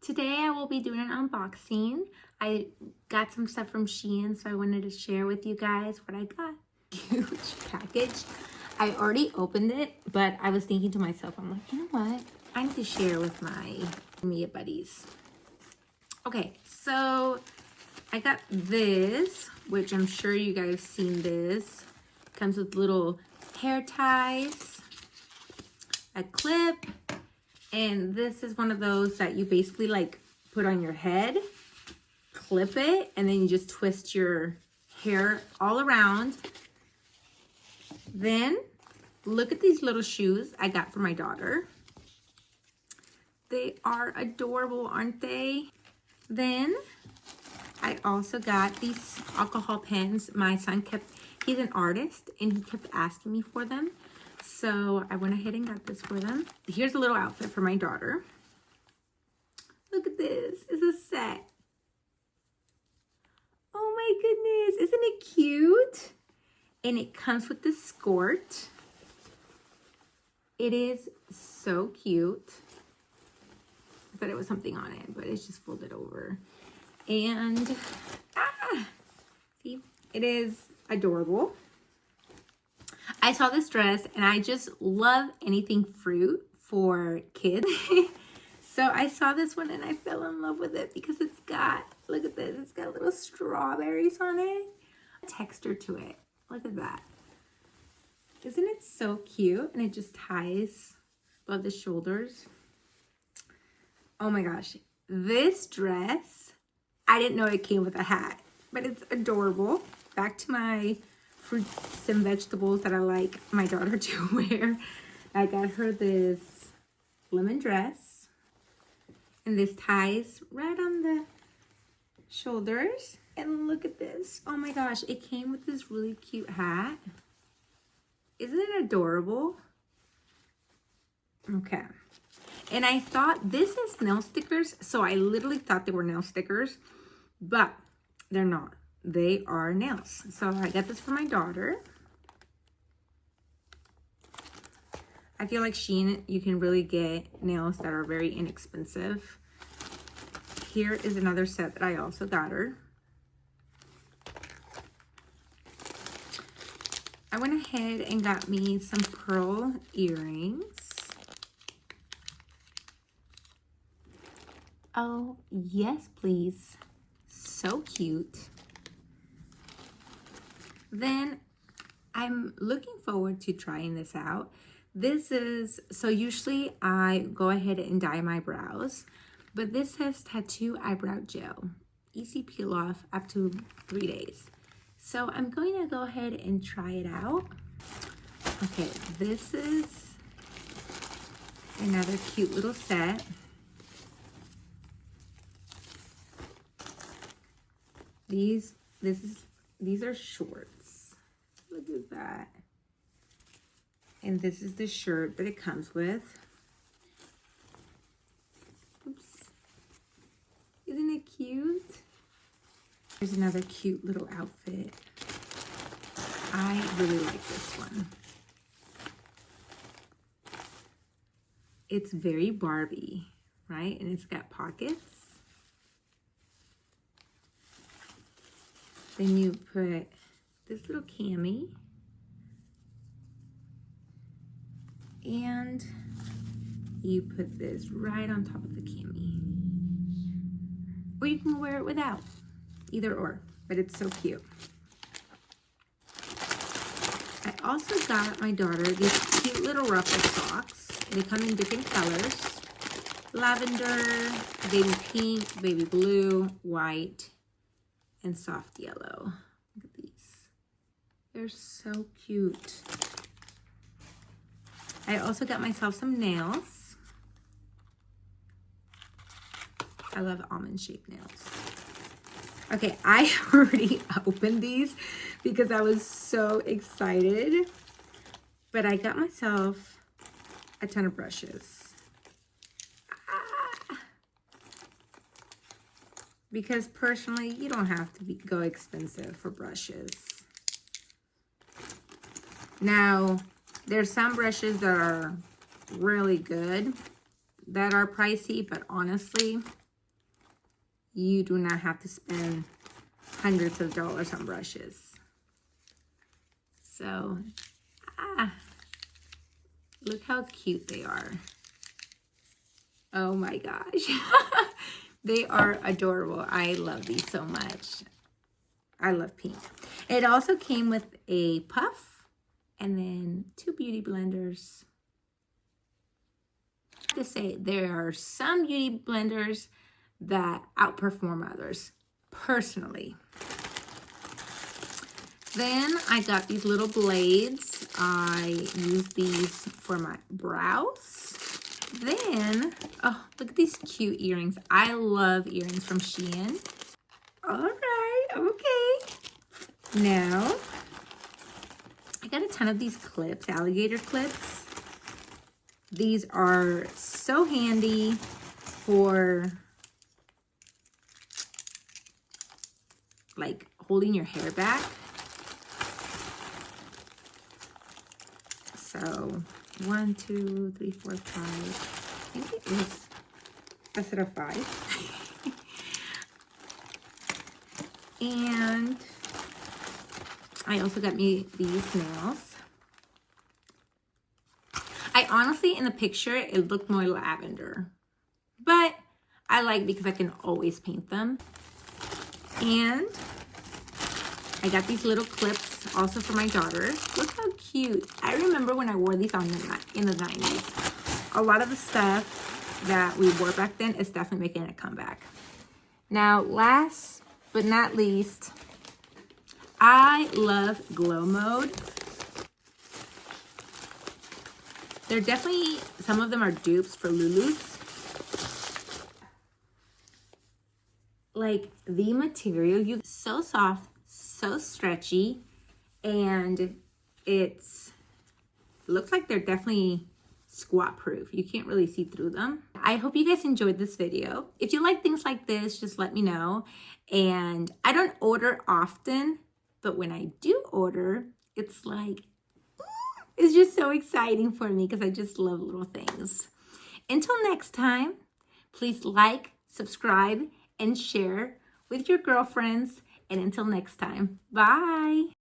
Today I will be doing an unboxing. I got some stuff from Shein, so I wanted to share with you guys what I got. Huge package. I already opened it, but I was thinking to myself, I'm like, you know what? I need to share with my media buddies. Okay, so I got this, which I'm sure you guys have seen this. Comes with little hair ties, a clip, and this is one of those that you basically like put on your head, clip it, and then you just twist your hair all around. Then look at these little shoes I got for my daughter. They are adorable, aren't they? Then I also got these alcohol pens. My son he's an artist and he kept asking me for them. So I went ahead and got this for them. Here's a little outfit for my daughter. Look at this, it's a set. Oh my goodness, isn't it cute? And it comes with this skirt. It is so cute. I thought it was something on it, but it's just folded over. And, see, it is adorable. I saw this dress and I just love anything fruit for kids. So I saw this one and I fell in love with it because it's got, look at this, it's got little strawberries on it. Texture to it, look at that. Isn't it so cute? And it just ties above the shoulders. Oh my gosh, this dress, I didn't know it came with a hat, but it's adorable. Back to my fruits and vegetables that I like my daughter to wear. I got her this lemon dress, and this ties right on the shoulders. And look at this. Oh my gosh, it came with this really cute hat. Isn't it adorable? Okay. And I thought this is nail stickers, so I literally thought they were nail stickers, but they're not. They are nails. So I got this for my daughter. I feel like Shein, you can really get nails that are very inexpensive. Here is another set that I also got her. I went ahead and got me some pearl earrings. Oh, yes, please. So cute. Then I'm looking forward to trying this out. This is, so usually I go ahead and dye my brows, but this says tattoo eyebrow gel. Easy peel off up to 3 days. So I'm going to go ahead and try it out. Okay, this is another cute little set. These are shorts. Look at that. And this is the shirt that it comes with. Oops. Isn't it cute? Here's another cute little outfit. I really like this one. It's very Barbie, right? And it's got pockets. Then you put this little cami. And you put this right on top of the cami. Or you can wear it without. Either or. But it's so cute. I also got my daughter these cute little ruffle socks. They come in different colors. Lavender, baby pink, baby blue, white, and soft yellow. Look at these. They're so cute. I also got myself some nails. I love almond shaped nails. Okay, I already opened these because I was so excited. But I got myself a ton of brushes. Because personally, you don't have to go expensive for brushes. Now, there's some brushes that are really good that are pricey, but honestly, you do not have to spend hundreds of dollars on brushes. So, look how cute they are. Oh my gosh. They are adorable. I love these so much. I love pink. It also came with a puff and then 2 beauty blenders. I have to say, there are some beauty blenders that outperform others, personally. Then I got these little blades. I use these for my brows. Then, oh, look at these cute earrings. I love earrings from Shein. All right, okay. Now, I got a ton of these clips, alligator clips. These are so handy for like holding your hair back. So 1, 2, 3, 4, 5. I think it is a set of 5. And I also got me these nails. I honestly, in the picture, it looked more lavender. But I like because I can always paint them. And I got these little clips also for my daughter. Look how cute. I remember when I wore these in the 90s. A lot of the stuff that we wore back then is definitely making a comeback. Now, last but not least, I love Glow Mode. They're definitely, some of them are dupes for Lulu's. Like the material, so soft, so stretchy, and it's looks like they're definitely squat proof. You can't really see through them. I hope you guys enjoyed this video. If you like things like this, just let me know. And I don't order often, but when I do order, it's like, it's just so exciting for me because I just love little things. Until next time, please like, subscribe, and share with your girlfriends. And until next time, bye.